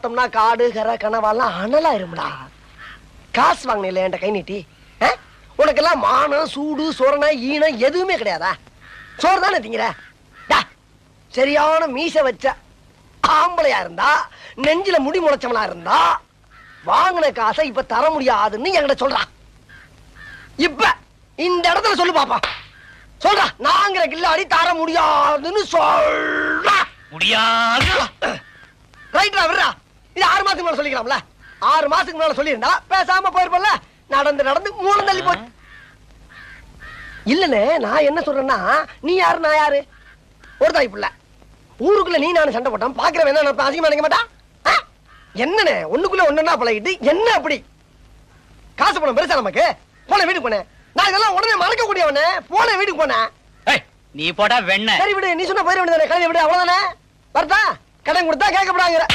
பார்த்தோம்னா காடு கரை கனவாலாம் அனலா இருமுடா. காசு வாங்கின என்கிட்ட கை நீட்டி. உனக்கெல்லாம் மானம் சூடு சொரணை ஈனம் எதுவுமே கிடையாதா? சோறு தானே திங்கிற? சரியான மீச வச்ச ஆம்பளையா இருந்தா, நெஞ்சில முடி முளைச்சவனா இருந்தா வாங்கின காசை இப்ப தர முடியாதுன்னு என்கிட்ட சொல்றான். இப்ப இந்த இடத்துல சொல்லு பாப்பா. சொல்றா, நாங்கிற கில்லாடி தர முடியாதுன்னு சொல்றா. முடியாது. ரைட்ரா, விடுறா. இது 6 மாசத்துக்கு மேல சொல்லிக்கலாம்ல. 6 மாசத்துக்கு மேல சொல்லியிருந்தா பேசாம போயிருப்பல. நடந்து நடந்து 3 தள்ளி போச்சு. இல்லனே, நான் என்ன சொல்றேன்னா, நீ யாரு நான் யாரு? ஒரு தாய் பிள்ளை. ஊருக்குள்ள நீ நானும் சண்டை போட்டான் பாக்குறவன் என்ன அதிகமா நினைக்க மாட்டான்? என்னண்ணே ஒண்ணுக்குள்ள ஒண்ணுன்னா பழகிட்டு என்ன அப்படி? காசு பணம் பெருசா நமக்கு? போன வீட்டுக்கு போனேன். நான் இதெல்லாம் உடனே மறக்க கூடியவனே. போன வீட்டுக்கு போனேன். நீ போட்டா வெண்ண. சரி விடு, நீ சொன்ன போயிட வேண்டியதானே. கடையை விடு, அவ்வளவுதானே. வரட்டா? கடன் கொடுத்தா கேட்கப்படாங்கிற.